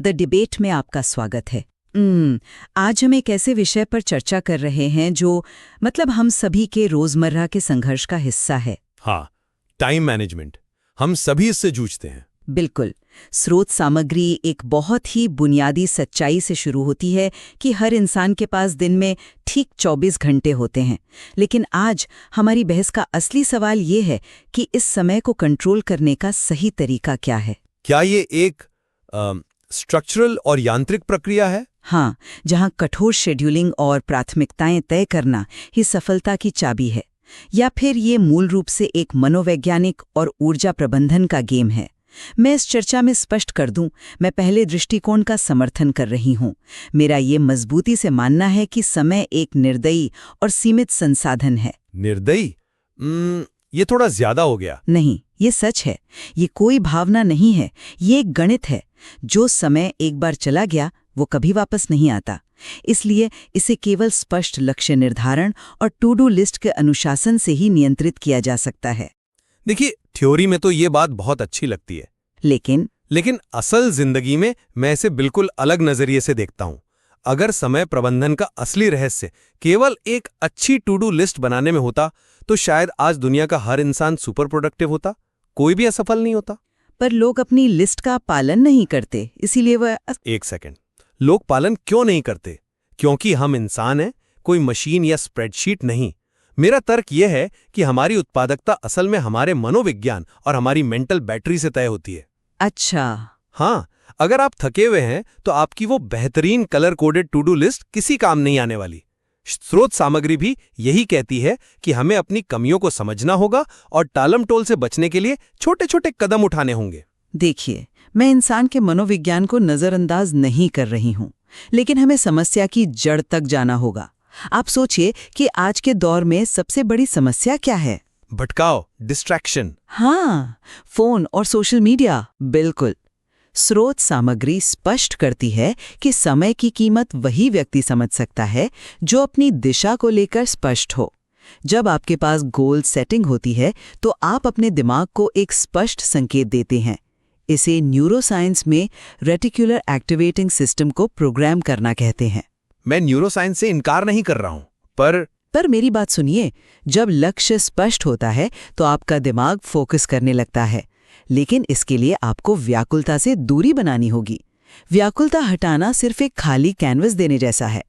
The debate में आपका स्वागत है। आज हम एक ऐसे विषय पर चर्चा कर रहे हैं जो हम सभी के रोजमर्रा के संघर्ष का हिस्सा है। हाँ, टाइम मैनेजमेंट। हम सभी इससे जूझते हैं। बिल्कुल। स्रोत सामग्री एक बहुत ही बुनियादी सच्चाई से शुरू होती है कि हर इंसान के पास दिन में ठीक 24 घंटे होते हैं। लेकिन आज हमारी बहस का असली सवाल ये है कि इस समय को कंट्रोल करने का सही तरीका क्या है। क्या ये एक स्ट्रक्चरल और यांत्रिक प्रक्रिया है? हाँ, जहाँ कठोर शेड्यूलिंग और प्राथमिकताएं तय करना ही सफलता की चाबी है, या फिर ये मूल रूप से एक मनोवैज्ञानिक और ऊर्जा प्रबंधन का गेम है। मैं इस चर्चा में स्पष्ट कर दूं, मैं पहले दृष्टिकोण का समर्थन कर रही हूं। मेरा ये मजबूती से मानना है कि समय एक निर्दयी और सीमित संसाधन है। निर्दयी? ये थोड़ा ज्यादा हो गया। नहीं, ये सच है। ये कोई भावना नहीं है, ये एक गणित है। जो समय एक बार चला गया वो कभी वापस नहीं आता। इसलिए इसे केवल स्पष्ट लक्ष्य निर्धारण और टू डू लिस्ट के अनुशासन से ही नियंत्रित किया जा सकता है। देखिए, थ्योरी में तो ये बात बहुत अच्छी लगती है, लेकिन असल जिंदगी में मैं इसे बिल्कुल अलग नजरिए से देखता हूं। अगर समय प्रबंधन का असली रहस्य केवल एक अच्छी टू डू लिस्ट बनाने में होता तो शायद आज दुनिया का हर इंसान सुपर प्रोडक्टिव होता, कोई भी असफल नहीं होता। पर लोग अपनी लिस्ट का पालन नहीं करते, इसीलिए वह एक सेकंड, लोग पालन क्यों नहीं करते? क्योंकि हम इंसान हैं, कोई मशीन या स्प्रेडशीट नहीं। मेरा तर्क यह है कि हमारी उत्पादकता असल में हमारे मनोविज्ञान और हमारी मेंटल बैटरी से तय होती है। अच्छा। हाँ, अगर आप थके हुए हैं तो आपकी वो बेहतरीन colour coded to do list किसी काम नहीं आने वाली। स्रोत सामग्री भी यही कहती है कि हमें अपनी कमियों को समझना होगा और टालमटोल से बचने के लिए छोटे छोटे कदम उठाने होंगे। देखिए, मैं इंसान के मनोविज्ञान को नजरअंदाज नहीं कर रही हूँ, लेकिन हमें समस्या की जड़ तक जाना होगा। आप सोचिए कि आज के दौर में सबसे बड़ी समस्या क्या है? भटकाव, डिस्ट्रैक्शन। हाँ, फोन और सोशल मीडिया। बिल्कुल। स्रोत सामग्री स्पष्ट करती है कि समय की कीमत वही व्यक्ति समझ सकता है जो अपनी दिशा को लेकर स्पष्ट हो। जब आपके पास गोल सेटिंग होती है तो आप अपने दिमाग को एक स्पष्ट संकेत देते हैं। इसे न्यूरोसाइंस में रेटिकुलर एक्टिवेटिंग सिस्टम को प्रोग्राम करना कहते हैं। मैं न्यूरोसाइंस से इनकार नहीं कर रहा हूं, पर मेरी बात सुनिए। जब लक्ष्य स्पष्ट होता है तो आपका दिमाग फोकस करने लगता है, लेकिन इसके लिए आपको व्याकुलता से दूरी बनानी होगी। व्याकुलता हटाना सिर्फ एक खाली कैनवस देने जैसा है।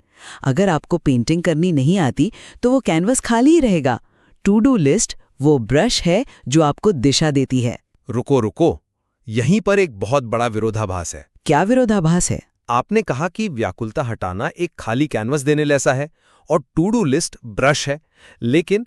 अगर आपको पेंटिंग करनी नहीं आती तो वो कैनवस खाली ही रहेगा। टू डू लिस्ट वो ब्रश है जो आपको दिशा देती है। रुको, यहीं पर एक बहुत बड़ा विरोधाभास है। क्या विरोधाभास है? आपने कहा कि व्याकुलता हटाना एक खाली कैनवस देने जैसा है और टू डू लिस्ट ब्रश है, लेकिन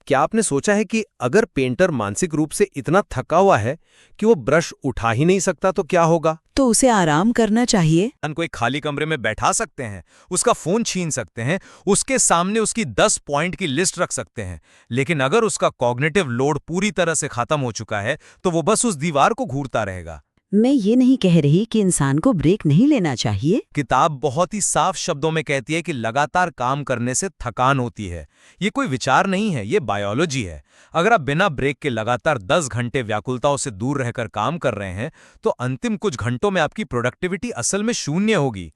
क्या आपने सोचा है कि अगर पेंटर मानसिक रूप से इतना थका हुआ है कि वो ब्रश उठा ही नहीं सकता तो क्या होगा? तो उसे आराम करना चाहिए। को एक खाली कमरे में बैठा सकते हैं, उसका फोन छीन सकते हैं, उसके सामने उसकी 10 पॉइंट की लिस्ट रख सकते हैं, लेकिन अगर उसका कॉग्निटिव लोड पूरी तरह से खत्म हो चुका है तो वो बस उस दीवार को घूरता रहेगा। मैं ये नहीं कह रही कि इंसान को ब्रेक नहीं लेना चाहिए। किताब बहुत ही साफ शब्दों में कहती है कि लगातार काम करने से थकान होती है। ये कोई विचार नहीं है, ये बायोलॉजी है। अगर आप बिना ब्रेक के लगातार 10 घंटे व्याकुलताओं से दूर रहकर काम कर रहे हैं तो अंतिम कुछ घंटों में आपकी प्रोडक्टिविटी असल में शून्य होगी।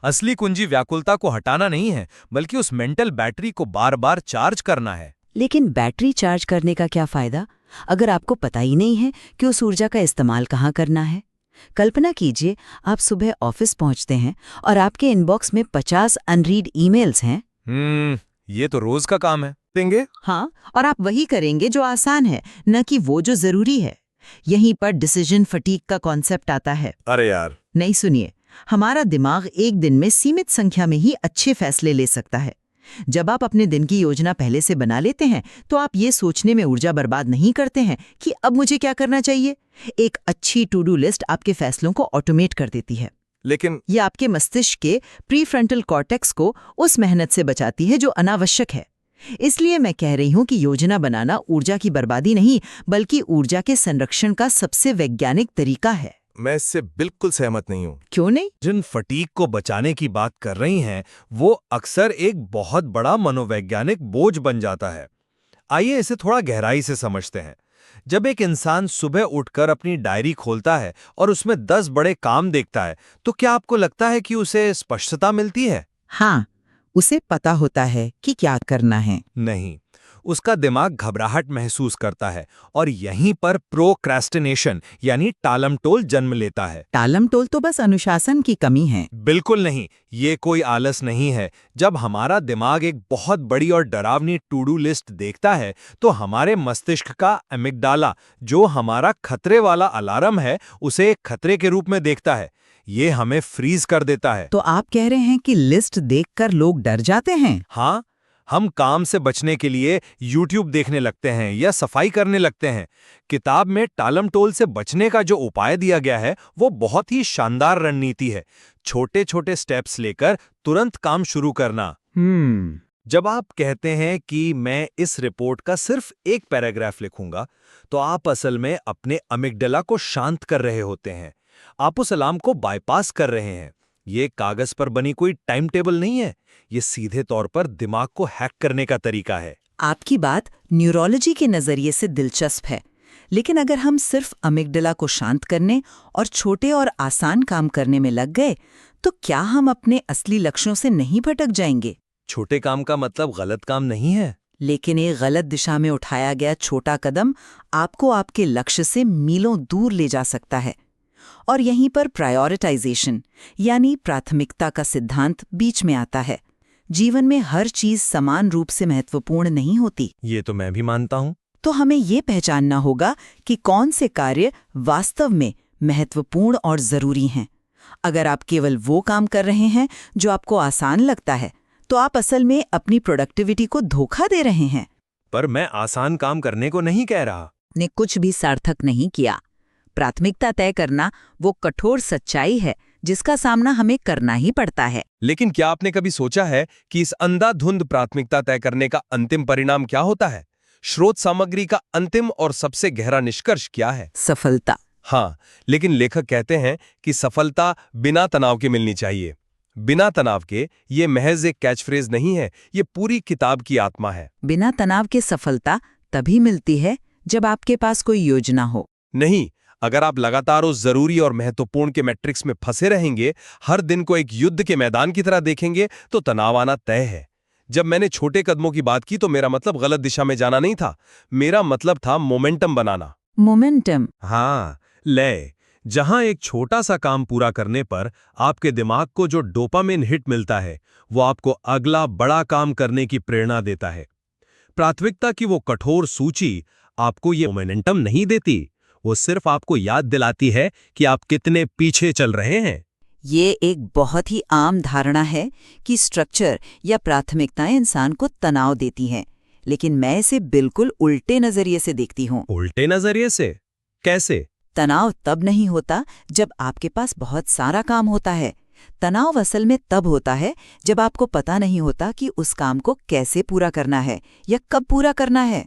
असली कुंजी व्याकुलता को हटाना नहीं है, बल्कि उस मेंटल बैटरी को बार बार चार्ज करना है। लेकिन बैटरी चार्ज करने का क्या फायदा अगर आपको पता ही नहीं है कि उस ऊर्जा का इस्तेमाल कहाँ करना है? कल्पना कीजिए, आप सुबह ऑफिस पहुंचते हैं और आपके इनबॉक्स में 50 अनरीड ईमेल्स हैं। ये तो रोज का काम है। देंगे? हाँ, और आप वही करेंगे जो आसान है, न कि वो जो जरूरी है। यहीं पर डिसीजन फटीग का कॉन्सेप्ट आता है। अरे यार, नहीं, सुनिए, हमारा दिमाग एक दिन में सीमित संख्या में ही अच्छे फैसले ले सकता है। जब आप अपने दिन की योजना पहले से बना लेते हैं तो आप ये सोचने में ऊर्जा बर्बाद नहीं करते हैं कि अब मुझे क्या करना चाहिए। एक अच्छी टू डू लिस्ट आपके फैसलों को ऑटोमेट कर देती है। लेकिन ये आपके मस्तिष्क के प्रीफ्रंटल कॉर्टेक्स को उस मेहनत से बचाती है जो अनावश्यक है। इसलिए मैं कह रही हूं कि योजना बनाना ऊर्जा की बर्बादी नहीं, बल्कि ऊर्जा के संरक्षण का सबसे वैज्ञानिक तरीका है। मैं इससे बिल्कुल सहमत नहीं हूँ। क्यों नहीं? जिन फटीग को बचाने की बात कर रही हैं, वो अक्सर एक बहुत बड़ा मनोवैज्ञानिक बोझ बन जाता है। आइए इसे थोड़ा गहराई से समझते हैं। जब एक इंसान सुबह उठकर अपनी डायरी खोलता है और उसमें 10 बड़े काम देखता है, तो क्या आपको लगता है कि उसे स्पष्टता मिलती है? हाँ, उसे पता होता है कि क्या करना है। नहीं, उसका दिमाग घबराहट महसूस करता है और यहीं पर प्रोक्रेस्टिनेशन यानी टालमटोल जन्म लेता है। टालमटोल तो बस अनुशासन की कमी है। बिल्कुल नहीं, ये कोई आलस नहीं है। जब हमारा दिमाग एक बहुत बड़ी और डरावनी टू डू लिस्ट देखता है, तो हमारे मस्तिष्क का अमिगडाला, जो हमारा खतरे वाला अलार्म है, उसे एक खतरे के रूप में देखता है। ये हमें फ्रीज कर देता है। तो आप कह रहे हैं कि लिस्ट देखकर लोग डर जाते हैं? हाँ, हम काम से बचने के लिए YouTube देखने लगते हैं या सफाई करने लगते हैं। किताब में टालमटोल से बचने का जो उपाय दिया गया है, वो बहुत ही शानदार रणनीति है। छोटे-छोटे स्टेप्स लेकर तुरंत काम शुरू करना। जब आप कहते हैं कि मैं इस रिपोर्ट का सिर्फ एक पैराग्राफ लिखूंगा, तो आप असल में अपने अमिगडला को शांत कर रहे होते हैं। आप उस अलार्म को बाईपास कर रहे हैं। ये कागज पर बनी कोई टाइम टेबल नहीं है, ये सीधे तौर पर दिमाग को हैक करने का तरीका है। आपकी बात न्यूरोलॉजी के नजरिए से दिलचस्प है, लेकिन अगर हम सिर्फ अमिगडला को शांत करने और छोटे और आसान काम करने में लग गए, तो क्या हम अपने असली लक्ष्यों से नहीं भटक जाएंगे? छोटे काम का मतलब गलत काम नहीं है, लेकिन एक गलत दिशा में उठाया गया छोटा कदम आपको आपके लक्ष्य से मीलों दूर ले जा सकता है। और यहीं पर प्रायोरिटाइजेशन यानी प्राथमिकता का सिद्धांत बीच में आता है। जीवन में हर चीज समान रूप से महत्वपूर्ण नहीं होती। ये तो मैं भी मानता हूँ। तो हमें ये पहचानना होगा कि कौन से कार्य वास्तव में महत्वपूर्ण और जरूरी हैं। अगर आप केवल वो काम कर रहे हैं जो आपको आसान लगता है, तो आप असल में अपनी प्रोडक्टिविटी को धोखा दे रहे हैं। पर मैं आसान काम करने को नहीं कह रहा। ने कुछ भी सार्थक नहीं किया। प्राथमिकता तय करना वो कठोर सच्चाई है जिसका सामना हमें करना ही पड़ता है। लेकिन क्या आपने कभी सोचा है कि इस अंधाधुंध प्राथमिकता तय करने का अंतिम परिणाम क्या होता है? स्रोत सामग्री का अंतिम और सबसे गहरा निष्कर्ष क्या है? सफलता। हाँ, लेकिन लेखक कहते हैं कि सफलता बिना तनाव के मिलनी चाहिए। बिना तनाव के ये महज एक कैचफ्रेज नहीं है, ये पूरी किताब की आत्मा है। बिना तनाव के सफलता तभी मिलती है जब आपके पास कोई योजना हो। नहीं, अगर आप लगातार उस जरूरी और महत्वपूर्ण के मैट्रिक्स में फंसे रहेंगे, हर दिन को एक युद्ध के मैदान की तरह देखेंगे, तो तनाव आना तय है। जब मैंने छोटे कदमों की बात की तो मेरा मतलब गलत दिशा में जाना नहीं था, मेरा मतलब था मोमेंटम बनाना। मोमेंटम? हाँ, लय। जहां एक छोटा सा काम पूरा करने पर आपके दिमाग को जो डोपामिन हिट मिलता है, वो आपको अगला बड़ा काम करने की प्रेरणा देता है। प्राथमिकता की वो कठोर सूची आपको ये मोमेंटम नहीं देती, वो सिर्फ आपको याद दिलाती है कि आप कितने पीछे चल रहे हैं। ये एक बहुत ही आम धारणा है कि स्ट्रक्चर या प्राथमिकताएं इंसान को तनाव देती हैं, लेकिन मैं इसे बिल्कुल उल्टे नजरिए से देखती हूँ। उल्टे नजरिए से? कैसे? तनाव तब नहीं होता जब आपके पास बहुत सारा काम होता है। तनाव असल में तब होता है जब आपको पता नहीं होता कि उस काम को कैसे पूरा करना है या कब पूरा करना है।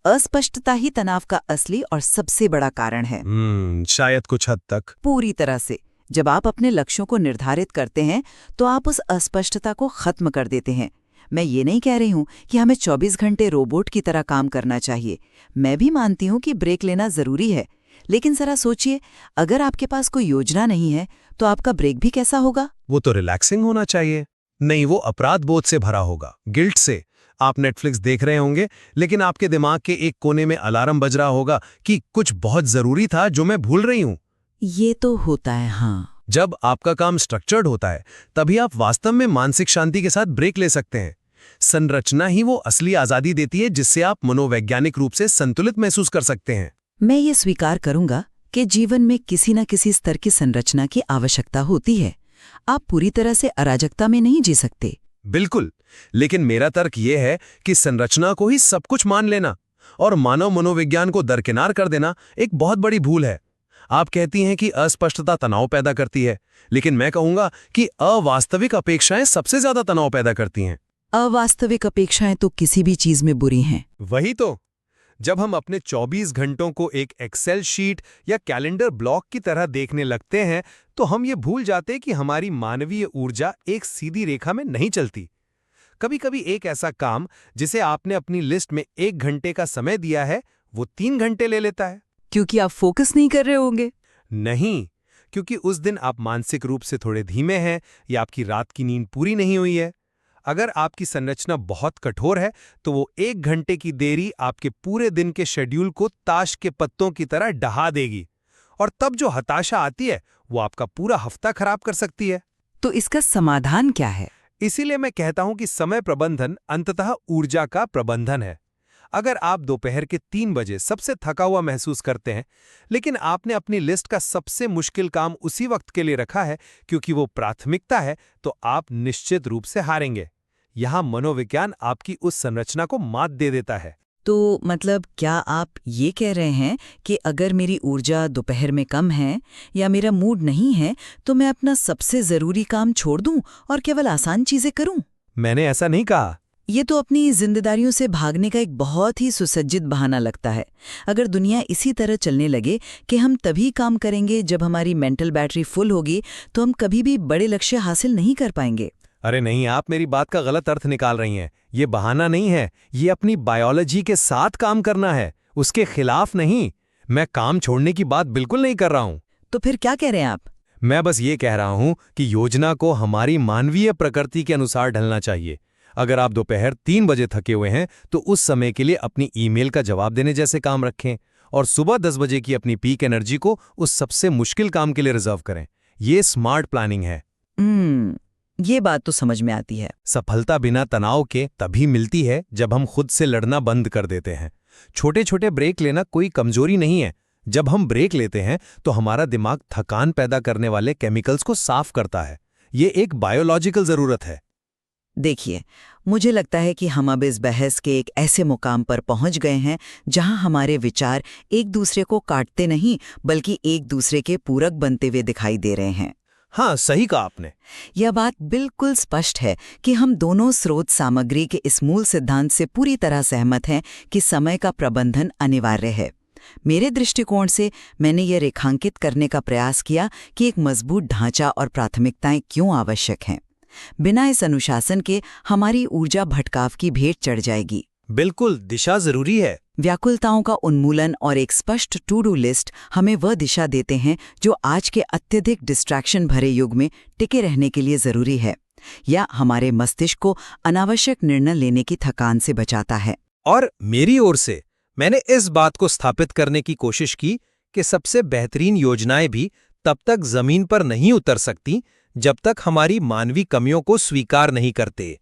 अस्पष्टता ही तनाव का असली और सबसे बड़ा कारण है। शायद कुछ हद तक। पूरी तरह से। जब आप अपने लक्ष्यों को निर्धारित करते हैं तो आप उस अस्पष्टता को खत्म कर देते हैं। मैं ये नहीं कह रही हूँ कि हमें 24 घंटे रोबोट की तरह काम करना चाहिए। मैं भी मानती हूँ कि ब्रेक लेना जरूरी है, लेकिन जरा सोचिए, अगर आपके पास कोई योजना नहीं है तो आपका ब्रेक भी कैसा होगा? वो तो रिलैक्सिंग होना चाहिए। नहीं, वो अपराध बोध से भरा होगा, गिल्ट से। आप नेटफ्लिक्स देख रहे होंगे, लेकिन आपके दिमाग के एक कोने में अलार्म बज रहा होगा कि कुछ बहुत जरूरी था जो मैं भूल रही हूँ। ये तो होता है, हाँ। जब आपका काम स्ट्रक्चर्ड होता है, तभी आप वास्तव में मानसिक शांति के साथ ब्रेक ले सकते हैं। संरचना ही वो असली आजादी देती है जिससे आप मनोवैज्ञानिक रूप से संतुलित महसूस कर सकते हैं। मैं ये स्वीकार करूंगा कि जीवन में किसी न किसी स्तर की संरचना की आवश्यकता होती है। आप पूरी तरह से अराजकता में नहीं जी सकते। बिल्कुल, लेकिन मेरा तर्क ये है कि संरचना को ही सब कुछ मान लेना और मानव मनोविज्ञान को दरकिनार कर देना एक बहुत बड़ी भूल है। आप कहती हैं कि अस्पष्टता तनाव पैदा करती है, लेकिन मैं कहूंगा कि अवास्तविक अपेक्षाएं सबसे ज्यादा तनाव पैदा करती हैं। अवास्तविक अपेक्षाएं तो किसी भी चीज में बुरी हैं। वही तो। जब हम अपने 24 घंटों को एक एक्सेल शीट या कैलेंडर ब्लॉक की तरह देखने लगते हैं, तो हम ये भूल जाते कि हमारी मानवीय ऊर्जा एक सीधी रेखा में नहीं चलती। कभी-कभी एक ऐसा काम जिसे आपने अपनी लिस्ट में 1 घंटे का समय दिया है, वो 3 घंटे ले लेता है। क्योंकि आप फोकस नहीं कर रहे होंगे। नहीं, क्योंकि उस दिन आप मानसिक रूप से थोड़े धीमे हैं या आपकी रात की नींद पूरी नहीं हुई है। अगर आपकी संरचना बहुत कठोर है तो वो 1 घंटे की देरी आपके पूरे दिन के शेड्यूल को ताश के पत्तों की तरह डहा देगी, और तब जो हताशा आती है वो आपका पूरा हफ्ता खराब कर सकती है। तो इसका समाधान क्या है? इसीलिए मैं कहता हूं कि समय प्रबंधन अंततः ऊर्जा का प्रबंधन है। अगर आप दोपहर के 3 बजे सबसे थका हुआ महसूस करते हैं, लेकिन आपने अपनी लिस्ट का सबसे मुश्किल काम उसी वक्त के लिए रखा है क्योंकि वो प्राथमिकता है, तो आप निश्चित रूप से हारेंगे। यहाँ मनोविज्ञान आपकी उस संरचना को मात दे देता है। तो मतलब क्या आप ये कह रहे हैं कि अगर मेरी ऊर्जा दोपहर में कम है या मेरा मूड नहीं है तो मैं अपना सबसे ज़रूरी काम छोड़ दूं और केवल आसान चीज़ें करूं? मैंने ऐसा नहीं कहा। ये तो अपनी जिम्मेदारियों से भागने का एक बहुत ही सुसज्जित बहाना लगता है। अगर दुनिया इसी तरह चलने लगे कि हम तभी काम करेंगे जब हमारी मेंटल बैटरी फुल होगी, तो हम कभी भी बड़े लक्ष्य हासिल नहीं कर पाएंगे। अरे नहीं, आप मेरी बात का गलत अर्थ निकाल रही हैं। ये बहाना नहीं है, ये अपनी बायोलॉजी के साथ काम करना है, उसके खिलाफ नहीं। मैं काम छोड़ने की बात बिल्कुल नहीं कर रहा हूँ। तो फिर क्या कह रहे हैं आप? मैं बस ये कह रहा हूँ कि योजना को हमारी मानवीय प्रकृति के अनुसार ढलना चाहिए। अगर आप दोपहर 3 बजे थके हुए हैं तो उस समय के लिए अपनी ईमेल का जवाब देने जैसे काम रखें, और सुबह 10 बजे की अपनी पीक एनर्जी को उस सबसे मुश्किल काम के लिए रिजर्व करें। ये स्मार्ट प्लानिंग है। ये बात तो समझ में आती है। सफलता बिना तनाव के तभी मिलती है जब हम खुद से लड़ना बंद कर देते हैं। छोटे छोटे ब्रेक लेना कोई कमजोरी नहीं है। जब हम ब्रेक लेते हैं तो हमारा दिमाग थकान पैदा करने वाले केमिकल्स को साफ करता है। ये एक बायोलॉजिकल जरूरत है। देखिए, मुझे लगता है कि हम अब इस बहस के एक ऐसे मुकाम पर पहुंच गए हैं जहां हमारे विचार एक दूसरे को काटते नहीं बल्कि एक दूसरे के पूरक बनते हुए दिखाई दे रहे हैं। हाँ, सही कहा आपने। यह बात बिल्कुल स्पष्ट है कि हम दोनों स्रोत सामग्री के इस मूल सिद्धांत से पूरी तरह सहमत हैं कि समय का प्रबंधन अनिवार्य है। मेरे दृष्टिकोण से मैंने ये रेखांकित करने का प्रयास किया कि एक मजबूत ढांचा और प्राथमिकताएं क्यों आवश्यक हैं। बिना इस अनुशासन के हमारी ऊर्जा भटकाव की भेंट चढ़ जाएगी। बिल्कुल, दिशा जरूरी है। व्याकुलताओं का उन्मूलन और एक स्पष्ट टू डू लिस्ट हमें वह दिशा देते हैं जो आज के अत्यधिक डिस्ट्रैक्शन भरे युग में टिके रहने के लिए जरूरी है, या हमारे मस्तिष्क को अनावश्यक निर्णय लेने की थकान से बचाता है। और मेरी ओर से मैंने इस बात को स्थापित करने की कोशिश की कि सबसे बेहतरीन योजनाएं भी तब तक जमीन पर नहीं उतर सकती जब तक हमारी मानवीय कमियों को स्वीकार नहीं करते।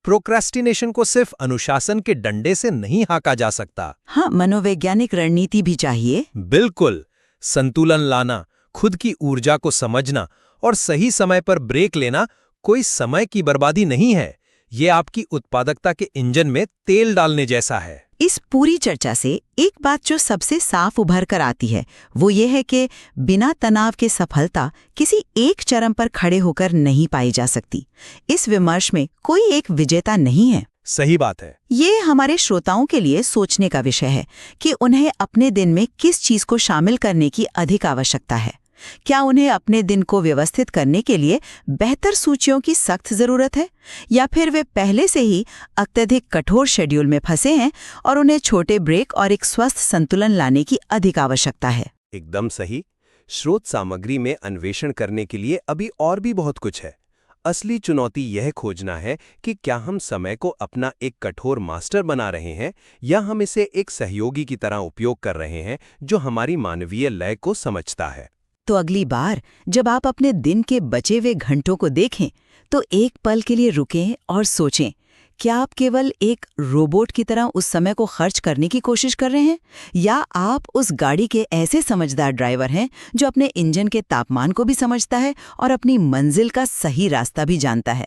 प्रोक्रेस्टिनेशन को सिर्फ अनुशासन के डंडे से नहीं हाँका जा सकता। हाँ, मनोवैज्ञानिक रणनीति भी चाहिए। बिल्कुल, संतुलन लाना, खुद की ऊर्जा को समझना और सही समय पर ब्रेक लेना कोई समय की बर्बादी नहीं है। ये आपकी उत्पादकता के इंजन में तेल डालने जैसा है। इस पूरी चर्चा से एक बात जो सबसे साफ उभर कर आती है वो ये है कि बिना तनाव के सफलता किसी एक चरम पर खड़े होकर नहीं पाई जा सकती। इस विमर्श में कोई एक विजेता नहीं है। सही बात है। ये हमारे श्रोताओं के लिए सोचने का विषय है कि उन्हें अपने दिन में किस चीज को शामिल करने की अधिक आवश्यकता है। क्या उन्हें अपने दिन को व्यवस्थित करने के लिए बेहतर सूचियों की सख्त जरूरत है, या फिर वे पहले से ही अत्यधिक कठोर शेड्यूल में फंसे हैं और उन्हें छोटे ब्रेक और एक स्वस्थ संतुलन लाने की अधिक आवश्यकता है? एकदम सही। स्रोत सामग्री में अन्वेषण करने के लिए अभी और भी बहुत कुछ है। असली चुनौती यह खोजना है कि क्या हम समय को अपना एक कठोर मास्टर बना रहे हैं या हम इसे एक सहयोगी की तरह उपयोग कर रहे हैं जो हमारी मानवीय लय को समझता है। तो अगली बार जब आप अपने दिन के बचे हुए घंटों को देखें तो एक पल के लिए रुकें और सोचें, क्या आप केवल एक रोबोट की तरह उस समय को खर्च करने की कोशिश कर रहे हैं, या आप उस गाड़ी के ऐसे समझदार ड्राइवर हैं जो अपने इंजन के तापमान को भी समझता है और अपनी मंजिल का सही रास्ता भी जानता है।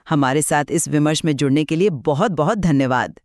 हमारे साथ इस विमर्श में जुड़ने के लिए बहुत बहुत धन्यवाद।